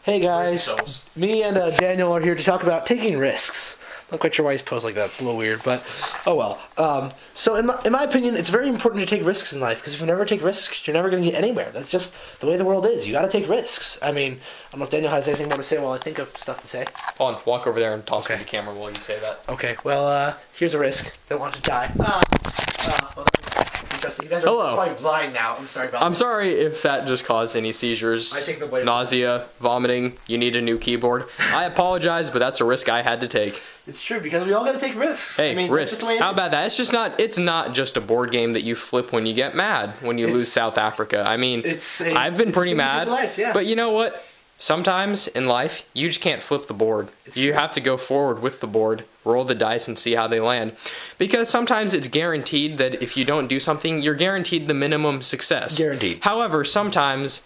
Hey guys, me and Daniel are here to talk about taking risks. Not quite sure why he's posed like that. It's a little weird, but oh well. So in my opinion, it's very important to take risks in life, because if you never take risks, you're never going to get anywhere. That's just the way the world is. You got to take risks. I mean, I don't know if Daniel has anything more to say while I think of stuff to say. Hold on, walk over there and toss me the camera while you say that. Okay, well, here's a risk. Don't want to die. Well, you guys are probably blind now. I'm sorry about that. I'm sorry if that just caused any seizures, I take the blame. nausea, vomiting, you need a new keyboard. I apologize, but that's a risk I had to take. It's true, because we all got to take risks. Hey, I mean, risks. How about that? It's not just a board game that you flip when you get mad, when you lose South Africa. I mean, I've been pretty mad, but you know what? Sometimes in life, you just can't flip the board. You have to go forward with the board, roll the dice, and see how they land. Because sometimes it's guaranteed that if you don't do something, you're guaranteed the minimum success. Guaranteed. However, sometimes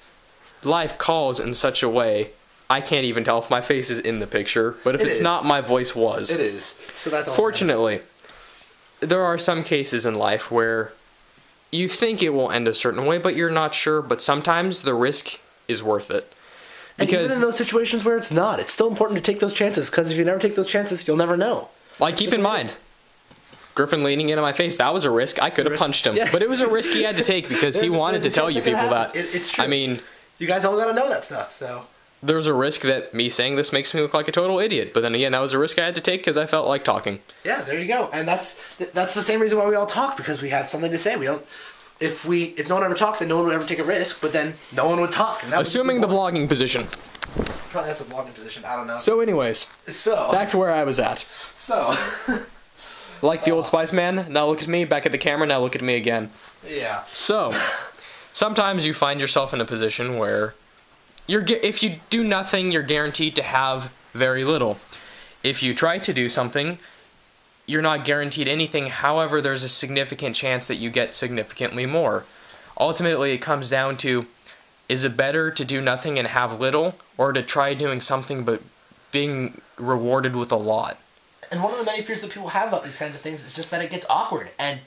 life calls in such a way, I can't even tell if my face is in the picture, but if it's not, my voice was. It is. So that's all. Fortunately, there are some cases in life where you think it will end a certain way, but you're not sure, but sometimes the risk is worth it. And even in those situations where it's not, it's still important to take those chances, because if you never take those chances, you'll never know. Like, keep in mind, Griffin leaning into my face, that was a risk. I could have punched him. Yeah. But it was a risk he had to take because he wanted to tell you people that. It's true. I mean, you guys all got to know that stuff, so. There's a risk that me saying this makes me look like a total idiot. But then again, that was a risk I had to take because I felt like talking. Yeah, there you go. And that's the same reason why we all talk, because we have something to say. We don't. If no one ever talked, then no one would ever take a risk, but then no one would talk. And assuming the vlogging position. Probably that's a vlogging position, I don't know. So anyways, back to where I was at. So. Like the Old Spice man, now look at me, back at the camera, now look at me again. Yeah. So, sometimes you find yourself in a position where if you do nothing, you're guaranteed to have very little. If you try to do something, you're not guaranteed anything. However, there's a significant chance that you get significantly more. Ultimately, it comes down to, is it better to do nothing and have little, or to try doing something but being rewarded with a lot? And one of the many fears that people have about these kinds of things is just that it gets awkward. And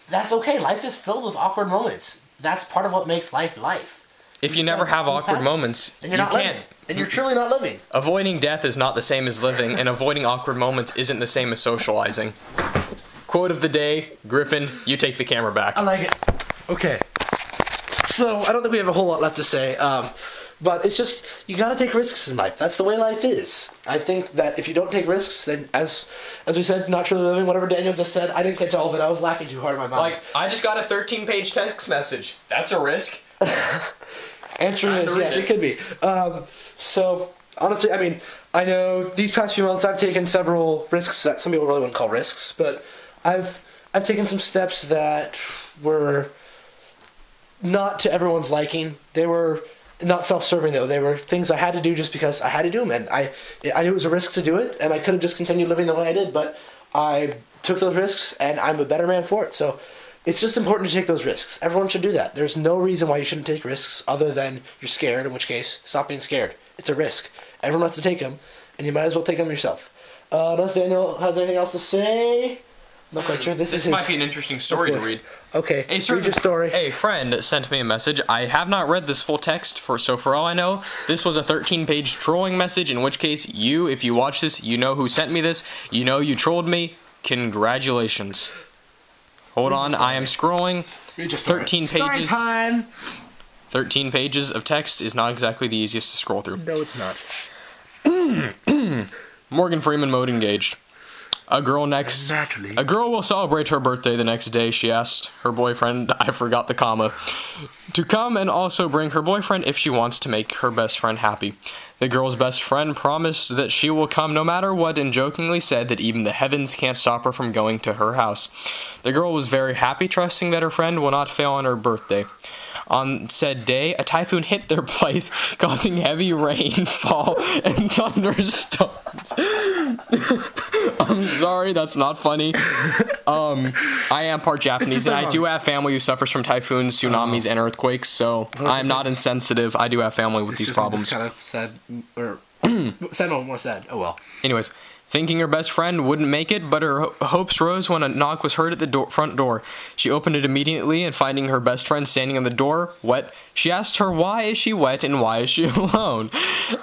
that's okay. Life is filled with awkward moments. That's part of what makes life life. If you never have awkward moments, then you're not living. And you're truly not living. Avoiding death is not the same as living, and avoiding awkward moments isn't the same as socializing. Quote of the day, Griffin, you take the camera back. I like it. Okay. So, I don't think we have a whole lot left to say, but it's just, you gotta take risks in life. That's the way life is. I think that if you don't take risks, then as we said, not truly living, whatever Daniel just said, I didn't catch all of it. I was laughing too hard in my mind. Like, I just got a 13-page text message. That's a risk. Answer is yes, it could be. So, honestly, I mean, I know these past few months I've taken several risks that some people really wouldn't call risks, but I've taken some steps that were not to everyone's liking. They were not self-serving, though. They were things I had to do just because I had to do them, and I knew it was a risk to do it, and I could have just continued living the way I did, but I took those risks, and I'm a better man for it. So it's just important to take those risks. Everyone should do that. There's no reason why you shouldn't take risks other than you're scared, in which case, stop being scared. It's a risk. Everyone has to take them, and you might as well take them yourself. Unless Daniel has anything else to say? I'm not quite sure. This might be an interesting story to read. Okay, read your story. A friend sent me a message. I have not read this full text, so for all I know, this was a 13-page trolling message, in which case, if you watch this, you know who sent me this. You know you trolled me. Congratulations. Hold on, I am scrolling. 13 pages. Story time. 13 pages of text is not exactly the easiest to scroll through. No, it's not. Morgan Freeman mode engaged. A girl will celebrate her birthday the next day. She asked her boyfriend, I forgot the comma, to come and also bring her boyfriend if she wants to make her best friend happy. The girl's best friend promised that she will come no matter what and jokingly said that even the heavens can't stop her from going to her house. The girl was very happy, trusting that her friend will not fail on her birthday. On said day, a typhoon hit their place, causing heavy rainfall and thunderstorms. I'm sorry, that's not funny. I am part Japanese, and I do have family who suffers from typhoons, tsunamis, and earthquakes, so I'm not insensitive. I do have family with these problems. It's kind of sad, or sad, more sad. Oh well. Anyways, thinking her best friend wouldn't make it, but her hopes rose when a knock was heard at the front door. She opened it immediately, and finding her best friend standing on the door, wet, she asked her why is she wet and why is she alone,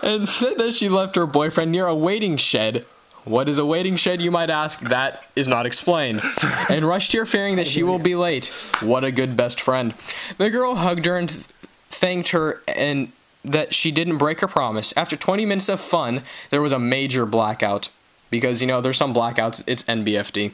and said that she left her boyfriend near a waiting shed. What is a waiting shed, you might ask? That is not explained. And rushed here fearing that she will be late. What a good best friend. The girl hugged her and thanked her and that she didn't break her promise. After 20 minutes of fun, there was a major blackout. Because, you know, there's some blackouts, it's NBFD.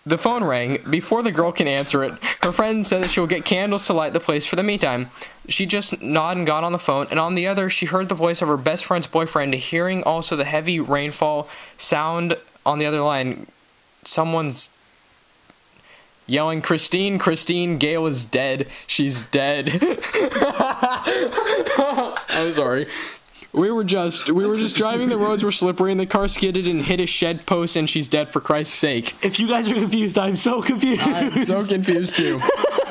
The phone rang. Before the girl can answer it, her friend said that she will get candles to light the place for the meantime. She just nodded and got on the phone, and on the other, she heard the voice of her best friend's boyfriend, hearing also the heavy rainfall sound on the other line. Someone's yelling, Christine, Christine, Gail is dead. She's dead. I'm sorry. We were just driving, the roads were slippery, and the car skidded and hit a shed post, and she's dead for Christ's sake. If you guys are confused, I'm so confused. I'm so confused too.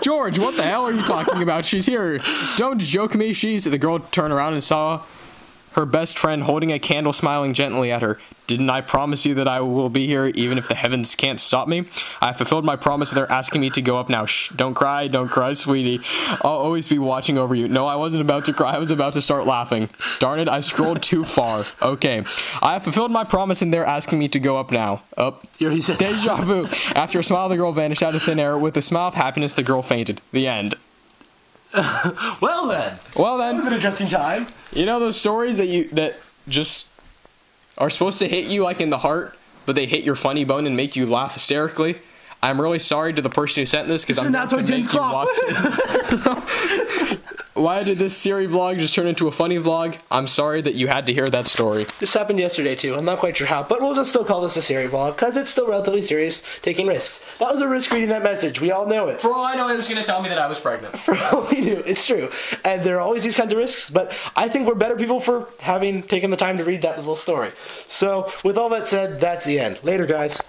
George, what the hell are you talking about? She's here. Don't joke me, The girl turned around and saw her best friend holding a candle, smiling gently at her. Didn't I promise you that I will be here even if the heavens can't stop me? I have fulfilled my promise and they're asking me to go up now. Shh, don't cry, sweetie. I'll always be watching over you. No, I wasn't about to cry, I was about to start laughing. Darn it, I scrolled too far. Okay. I have fulfilled my promise and they're asking me to go up now. Up. Deja vu. After a smile, the girl vanished out of thin air. With a smile of happiness, the girl fainted. The end. Well then. That was an interesting time. You know those stories that just are supposed to hit you like in the heart, but they hit your funny bone and make you laugh hysterically? I'm really sorry to the person who sent this because I'm going to make you watch it. Why did this Seri vlog just turn into a funny vlog? I'm sorry that you had to hear that story. This happened yesterday too. I'm not quite sure how, but we'll just still call this a Seri vlog because it's still relatively serious, taking risks. That was a risk reading that message. We all know it. For all I know, it was going to tell me that I was pregnant. For all we knew, it's true. And there are always these kinds of risks, but I think we're better people for having taken the time to read that little story. So, with all that said, that's the end. Later, guys.